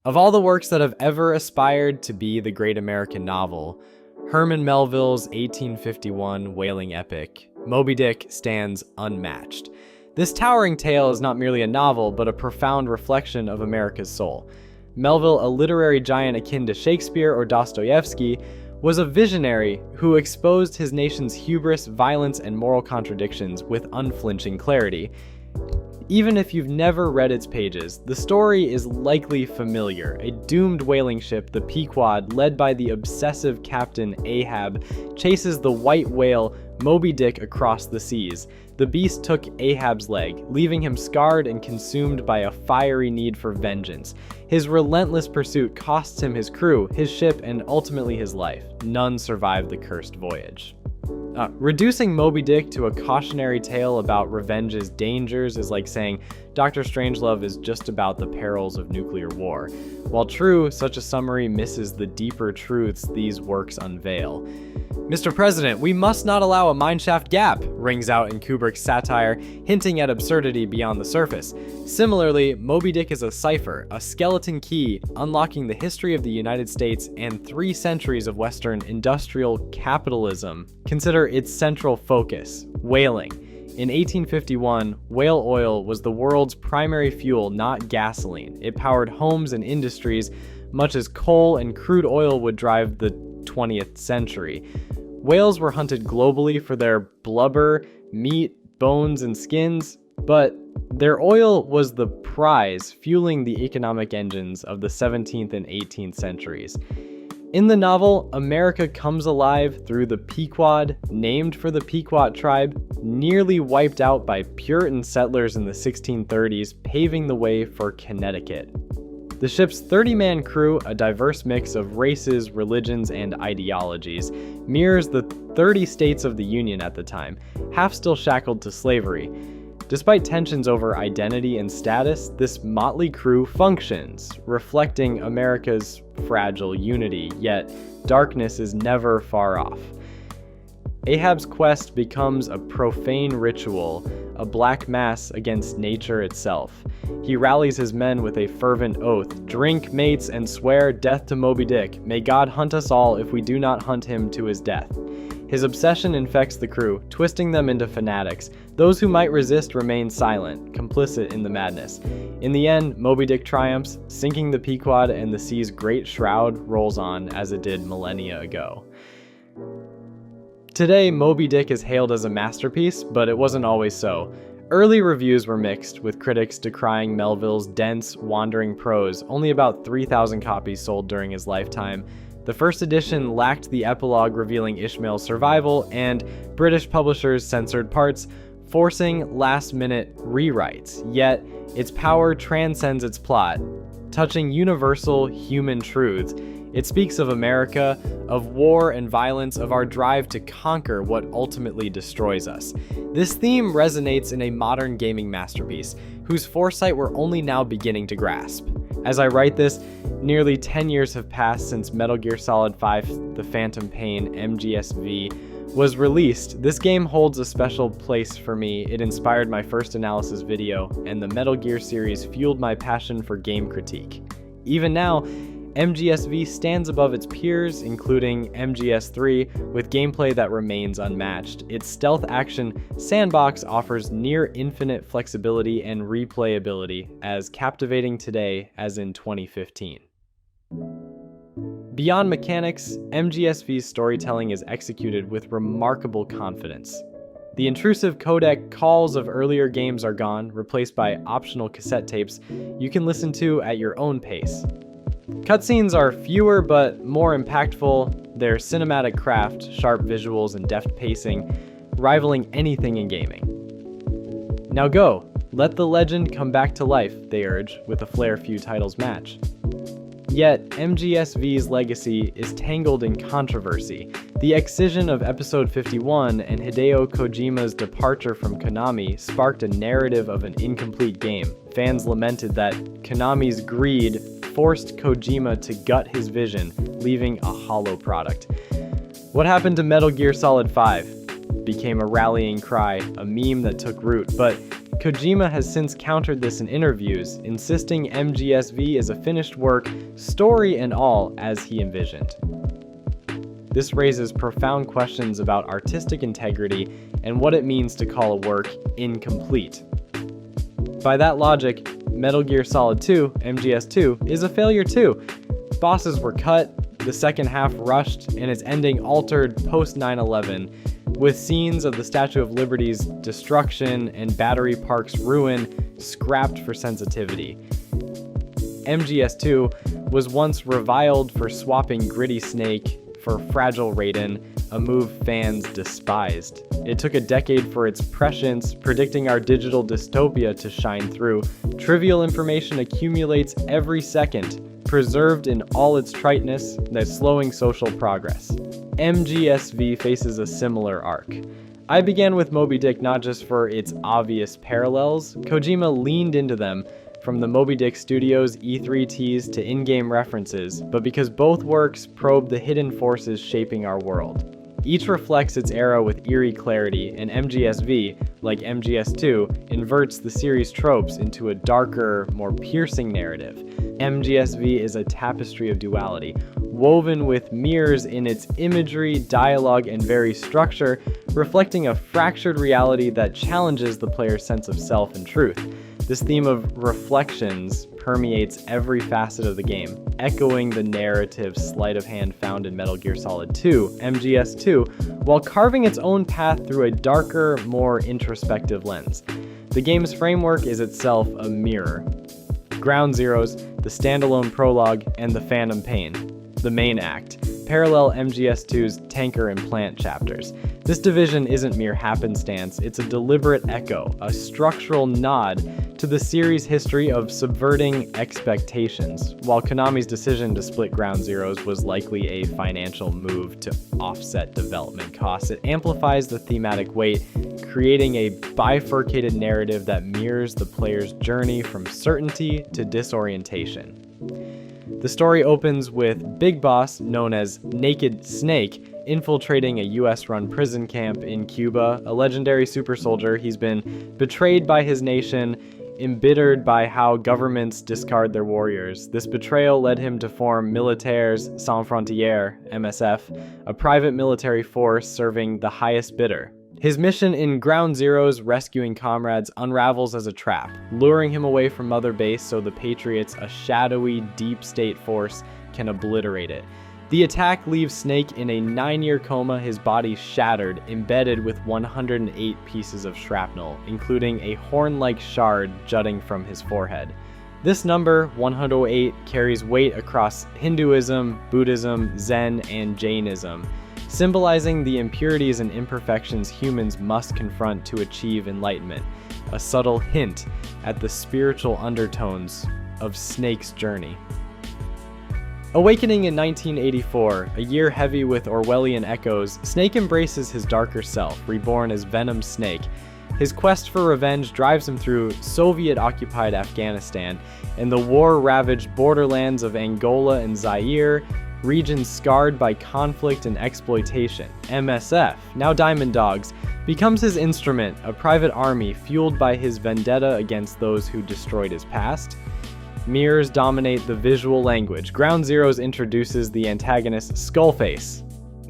Of all the works that have ever aspired to be the great American novel, Herman Melville's 1851 whaling epic, Moby Dick, stands unmatched. This towering tale is not merely a novel, but a profound reflection of America's soul. Melville, a literary giant akin to Shakespeare or Dostoevsky, was a visionary who exposed his nation's hubris, violence, and moral contradictions with unflinching clarity. Even if you've never read its pages, the story is likely familiar. A doomed whaling ship, the Pequod, led by the obsessive captain Ahab, chases the white whale Moby Dick across the seas. The beast took Ahab's leg, leaving him scarred and consumed by a fiery need for vengeance. His relentless pursuit costs him his crew, his ship, and ultimately his life. None survived the cursed voyage. Reducing Moby Dick to a cautionary tale about revenge's dangers is like saying Dr. Strangelove is just about the perils of nuclear war. While true, such a summary misses the deeper truths these works unveil. Mr. President, we must not allow a mineshaft gap, rings out in Kubrick's satire, hinting at absurdity beyond the surface. Similarly, Moby Dick is a cipher, a skeleton key, unlocking the history of the United States and 3 centuries of Western industrial capitalism. Consider its central focus, whaling. In 1851, whale oil was the world's primary fuel, not gasoline. It powered homes and industries, much as coal and crude oil would drive the 20th century. Whales were hunted globally for their blubber, meat, bones, and skins, but their oil was the prize fueling the economic engines of the 17th and 18th centuries. In the novel, America comes alive through the Pequod, named for the Pequot tribe, nearly wiped out by Puritan settlers in the 1630s, paving the way for Connecticut. The ship's 30-man crew, a diverse mix of races, religions, and ideologies, mirrors the 30 states of the Union at the time, half still shackled to slavery. Despite tensions over identity and status, this motley crew functions, reflecting America's fragile unity, yet darkness is never far off. Ahab's quest becomes a profane ritual, a black mass against nature itself. He rallies his men with a fervent oath, "Drink, mates, and swear death to Moby Dick. May God hunt us all if we do not hunt him to his death." His obsession infects the crew, twisting them into fanatics. Those who might resist remain silent, complicit in the madness. In the end, Moby Dick triumphs, sinking the Pequod, and the sea's great shroud rolls on as it did millennia ago. Today, Moby Dick is hailed as a masterpiece, but it wasn't always so. Early reviews were mixed, with critics decrying Melville's dense, wandering prose. Only about 3,000 copies sold during his lifetime. The first edition lacked the epilogue revealing Ishmael's survival, and British publishers censored parts, forcing last-minute rewrites. Yet, its power transcends its plot, touching universal human truths. It speaks of America, of war and violence, of our drive to conquer what ultimately destroys us. This theme resonates in a modern gaming masterpiece, whose foresight we're only now beginning to grasp. As I write this, nearly 10 years have passed since Metal Gear Solid 5: The Phantom Pain MGSV was released. This game holds a special place for me. It inspired my first analysis video, and the Metal Gear series fueled my passion for game critique. Even now, MGSV stands above its peers, including MGS3, with gameplay that remains unmatched. Its stealth action sandbox offers near infinite flexibility and replayability, as captivating today as in 2015. Beyond mechanics, MGSV's storytelling is executed with remarkable confidence. The intrusive codec calls of earlier games are gone, replaced by optional cassette tapes you can listen to at your own pace. Cutscenes are fewer but more impactful, their cinematic craft, sharp visuals, and deft pacing, rivaling anything in gaming. Now go, let the legend come back to life, they urge, with a flair few titles match. Yet, MGSV's legacy is tangled in controversy. The excision of Episode 51 and Hideo Kojima's departure from Konami sparked a narrative of an incomplete game. Fans lamented that Konami's greed forced Kojima to gut his vision, leaving a hollow product. What happened to Metal Gear Solid 5? Became a rallying cry, a meme that took root, but Kojima has since countered this in interviews, insisting MGSV is a finished work, story and all, as he envisioned. This raises profound questions about artistic integrity and what it means to call a work incomplete. By that logic, Metal Gear Solid 2, MGS2, is a failure too. Bosses were cut, the second half rushed, and its ending altered post 9/11, with scenes of the Statue of Liberty's destruction and Battery Park's ruin scrapped for sensitivity. MGS2 was once reviled for swapping Gritty Snake for Fragile Raiden, a move fans despised. It took a decade for its prescience, predicting our digital dystopia, to shine through. Trivial information accumulates every second, preserved in all its triteness, that's slowing social progress. MGSV faces a similar arc. I began with Moby Dick not just for its obvious parallels. Kojima leaned into them, from the Moby Dick Studios E3 tease to in-game references, but because both works probe the hidden forces shaping our world. Each reflects its era with eerie clarity, and MGSV, like MGS2, inverts the series' tropes into a darker, more piercing narrative. MGSV is a tapestry of duality, woven with mirrors in its imagery, dialogue, and very structure, reflecting a fractured reality that challenges the player's sense of self and truth. This theme of reflections permeates every facet of the game, echoing the narrative sleight of hand found in Metal Gear Solid 2, MGS2, while carving its own path through a darker, more introspective lens. The game's framework is itself a mirror. Ground Zeroes, the standalone prologue, and the Phantom Pain, the main act, parallel MGS2's tanker and plant chapters. This division isn't mere happenstance, it's a deliberate echo, a structural nod to the series' history of subverting expectations. While Konami's decision to split Ground Zeroes was likely a financial move to offset development costs, it amplifies the thematic weight, creating a bifurcated narrative that mirrors the player's journey from certainty to disorientation. The story opens with Big Boss, known as Naked Snake, infiltrating a US-run prison camp in Cuba. A legendary super soldier, he's been betrayed by his nation, embittered by how governments discard their warriors. This betrayal led him to form Militaires Sans Frontières, MSF, a private military force serving the highest bidder. His mission in Ground Zeroes, rescuing comrades, unravels as a trap, luring him away from Mother Base so the Patriots, a shadowy, deep state force, can obliterate it. The attack leaves Snake in a 9-year coma, his body shattered, embedded with 108 pieces of shrapnel, including a horn-like shard jutting from his forehead. This number, 108, carries weight across Hinduism, Buddhism, Zen, and Jainism, symbolizing the impurities and imperfections humans must confront to achieve enlightenment, a subtle hint at the spiritual undertones of Snake's journey. Awakening in 1984, a year heavy with Orwellian echoes, Snake embraces his darker self, reborn as Venom Snake. His quest for revenge drives him through Soviet-occupied Afghanistan and the war-ravaged borderlands of Angola and Zaire, regions scarred by conflict and exploitation. MSF, now Diamond Dogs, becomes his instrument, a private army fueled by his vendetta against those who destroyed his past. Mirrors dominate the visual language. Ground Zeroes introduces the antagonist Skullface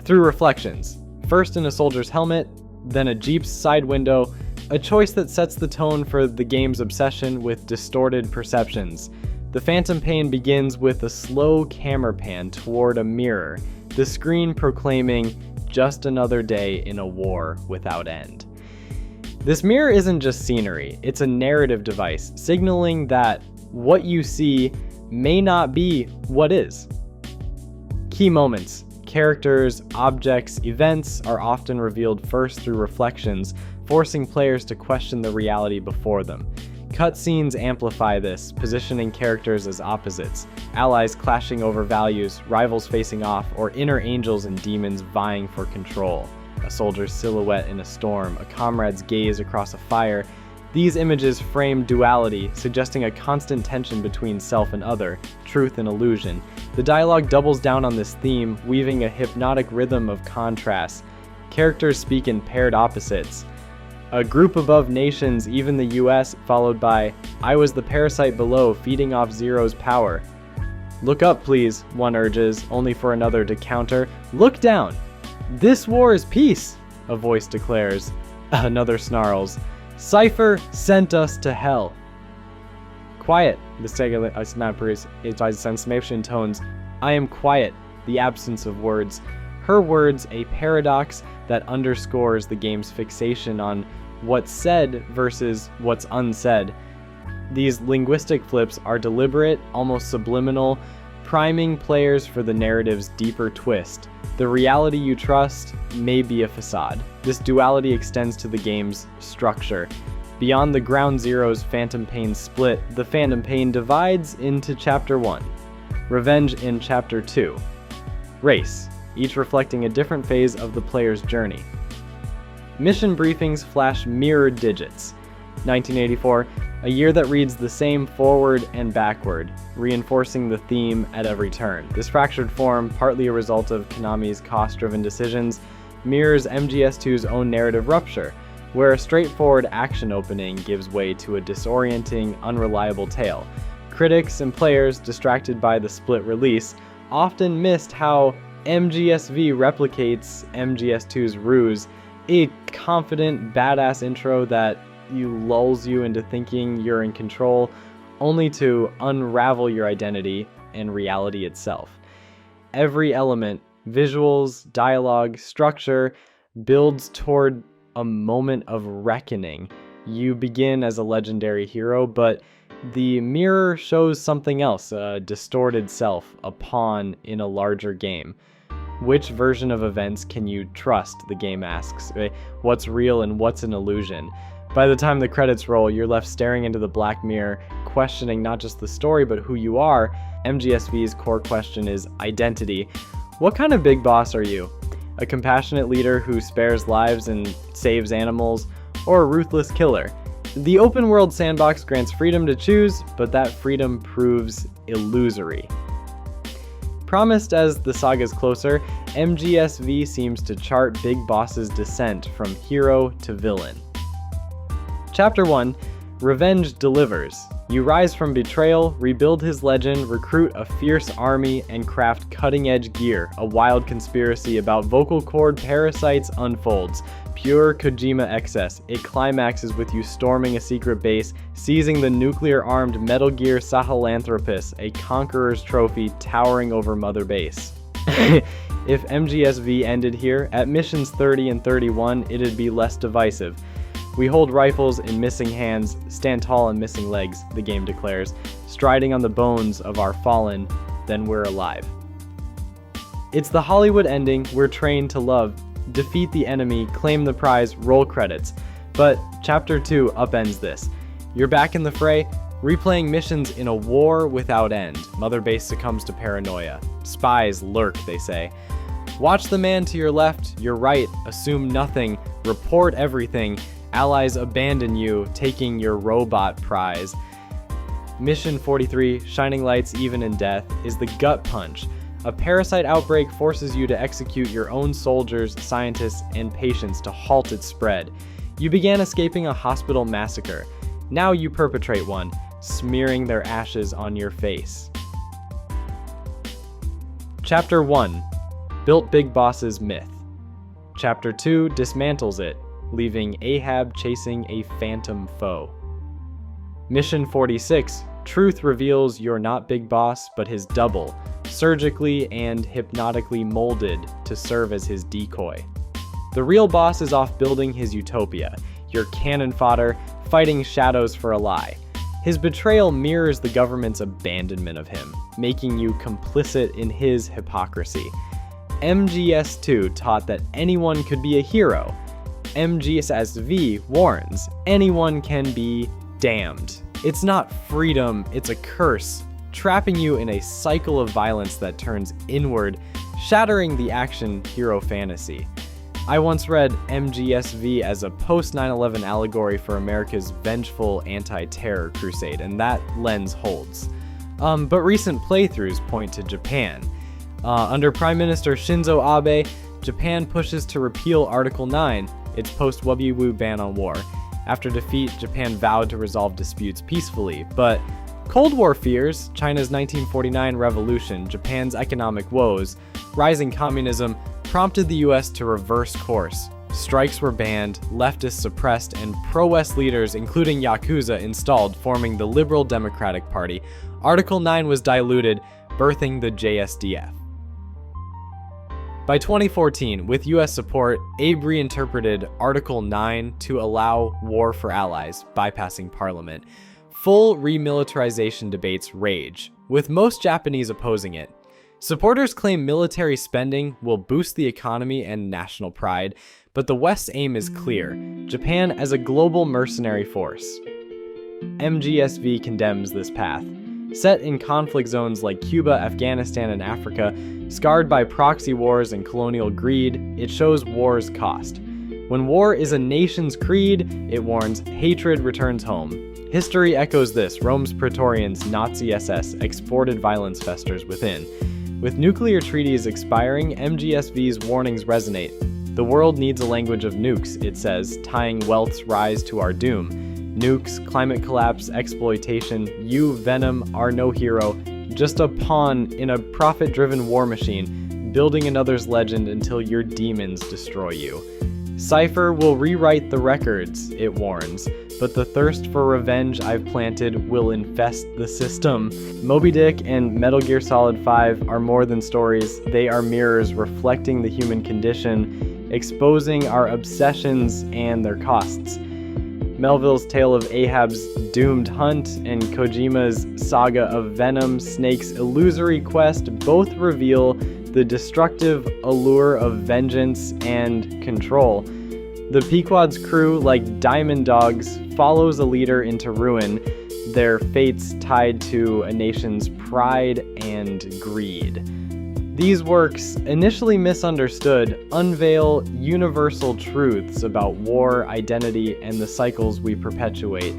through reflections, first in a soldier's helmet, then a Jeep's side window, a choice that sets the tone for the game's obsession with distorted perceptions. The Phantom Pain begins with a slow camera pan toward a mirror, the screen proclaiming, "Just another day in a war without end." This mirror isn't just scenery, it's a narrative device, signaling that what you see may not be what is. Key moments, characters, objects, events are often revealed first through reflections, forcing players to question the reality before them. Cutscenes amplify this, positioning characters as opposites, allies clashing over values, rivals facing off, or inner angels and demons vying for control. A soldier's silhouette in a storm, a comrade's gaze across a fire. These images frame duality, suggesting a constant tension between self and other, truth and illusion. The dialogue doubles down on this theme, weaving a hypnotic rhythm of contrasts. Characters speak in paired opposites. A group above nations, even the US, followed by, I was the parasite below, feeding off Zero's power. Look up, please, one urges, only for another to counter. Look down! This war is peace, a voice declares. Another snarls. Cypher sent us to hell. Quiet, the snappers, transformation tones. I am quiet, the absence of words. Her words, a paradox that underscores the game's fixation on what's said versus what's unsaid. These linguistic flips are deliberate, almost subliminal, priming players for the narrative's deeper twist. The reality you trust may be a facade. This duality extends to the game's structure. Beyond the Ground Zero's Phantom Pain split, the Phantom Pain divides into Chapter 1, Revenge in Chapter 2, Race, each reflecting a different phase of the player's journey. Mission briefings flash mirrored digits. 1984, a year that reads the same forward and backward, reinforcing the theme at every turn. This fractured form, partly a result of Konami's cost-driven decisions, mirrors MGS2's own narrative rupture, where a straightforward action opening gives way to a disorienting, unreliable tale. Critics and players, distracted by the split release, often missed how MGSV replicates MGS2's ruse, a confident, badass intro that lulls you into thinking you're in control, only to unravel your identity and reality itself. Every element, visuals, dialogue, structure, builds toward a moment of reckoning. You begin as a legendary hero, but the mirror shows something else, a distorted self, a pawn in a larger game. Which version of events can you trust, the game asks. What's real and what's an illusion? By the time the credits roll, you're left staring into the black mirror, questioning not just the story, but who you are. MGSV's core question is identity. What kind of big boss are you? A compassionate leader who spares lives and saves animals, or a ruthless killer? The open world sandbox grants freedom to choose, but that freedom proves illusory. Promised as the saga's closer, MGSV seems to chart Big Boss's descent from hero to villain. Chapter 1, Revenge delivers. You rise from betrayal, rebuild his legend, recruit a fierce army, and craft cutting-edge gear. A wild conspiracy about vocal cord parasites unfolds. Pure Kojima excess. It climaxes with you storming a secret base, seizing the nuclear-armed Metal Gear Sahelanthropus, a conqueror's trophy towering over Mother Base. If MGSV ended here, at missions 30 and 31, it'd be less divisive. We hold rifles in missing hands, stand tall in missing legs, the game declares. Striding on the bones of our fallen, then we're alive. It's the Hollywood ending we're trained to love. Defeat the enemy, claim the prize, roll credits. But Chapter 2 upends this. You're back in the fray, replaying missions in a war without end. Mother Base succumbs to paranoia. Spies lurk, they say. Watch the man to your left, your right, assume nothing, report everything. Allies abandon you, taking your robot prize. Mission 43, Shining Lights Even in Death, is the gut punch. A parasite outbreak forces you to execute your own soldiers, scientists, and patients to halt its spread. You began escaping a hospital massacre. Now you perpetrate one, smearing their ashes on your face. Chapter 1, Built Big Boss's Myth. Chapter 2 dismantles it, leaving Ahab chasing a phantom foe. Mission 46, Truth reveals you're not Big Boss, but his double, surgically and hypnotically molded to serve as his decoy. The real boss is off building his utopia, your cannon fodder, fighting shadows for a lie. His betrayal mirrors the government's abandonment of him, making you complicit in his hypocrisy. MGS2 taught that anyone could be a hero. MGSV warns, anyone can be damned. It's not freedom, it's a curse, trapping you in a cycle of violence that turns inward, shattering the action hero fantasy. I once read MGSV as a post-9/11 allegory for America's vengeful anti-terror crusade, and that lens holds. But recent playthroughs point to Japan. Under Prime Minister Shinzo Abe, Japan pushes to repeal Article 9, its post-Weeaboo ban on war. After defeat, Japan vowed to resolve disputes peacefully, but Cold War fears, China's 1949 revolution, Japan's economic woes, rising communism prompted the US to reverse course. Strikes were banned, leftists suppressed, and pro-West leaders, including Yakuza, installed, forming the Liberal Democratic Party. Article 9 was diluted, birthing the JSDF. By 2014, with US support, Abe reinterpreted Article 9 to allow war for allies, bypassing Parliament. Full remilitarization debates rage, with most Japanese opposing it. Supporters claim military spending will boost the economy and national pride, but the West's aim is clear: Japan as a global mercenary force. MGSV condemns this path. Set in conflict zones like Cuba, Afghanistan, and Africa, scarred by proxy wars and colonial greed, it shows war's cost. When war is a nation's creed, it warns, hatred returns home. History echoes this: Rome's Praetorians, Nazi SS, exported violence festers within. With nuclear treaties expiring, MGSV's warnings resonate. The world needs a language of nukes, it says, tying wealth's rise to our doom. Nukes, climate collapse, exploitation, you, Venom, are no hero, just a pawn in a profit-driven war machine, building another's legend until your demons destroy you. Cypher will rewrite the records, it warns, but the thirst for revenge I've planted will infest the system. Moby Dick and Metal Gear Solid 5 are more than stories, they are mirrors reflecting the human condition, exposing our obsessions and their costs. Melville's tale of Ahab's doomed hunt and Kojima's saga of Venom Snake's illusory quest both reveal the destructive allure of vengeance and control. The Pequod's crew, like diamond dogs, follows a leader into ruin, their fates tied to a nation's pride and greed. These works, initially misunderstood, unveil universal truths about war, identity, and the cycles we perpetuate.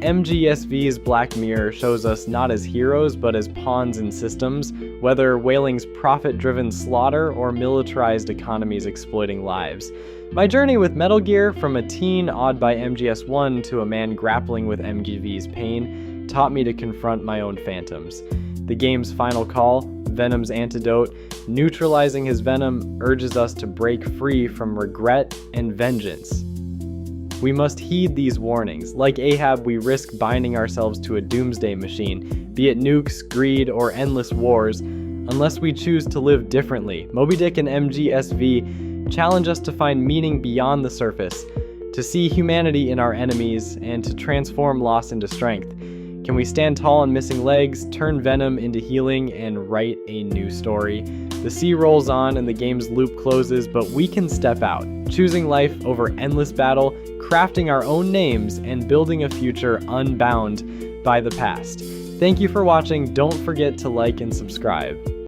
MGSV's Black Mirror shows us not as heroes, but as pawns in systems, whether Whaling's profit-driven slaughter or militarized economies exploiting lives. My journey with Metal Gear, from a teen awed by MGS1 to a man grappling with MGV's pain, taught me to confront my own phantoms. The game's final call, Venom's antidote, neutralizing his venom, urges us to break free from regret and vengeance. We must heed these warnings. Like Ahab, we risk binding ourselves to a doomsday machine, be it nukes, greed, or endless wars, unless we choose to live differently. Moby Dick and MGSV challenge us to find meaning beyond the surface, to see humanity in our enemies, and to transform loss into strength. Can we stand tall on missing legs, turn venom into healing, and write a new story? The sea rolls on and the game's loop closes, but we can step out, choosing life over endless battle, crafting our own names, and building a future unbound by the past. Thank you for watching. Don't forget to like and subscribe.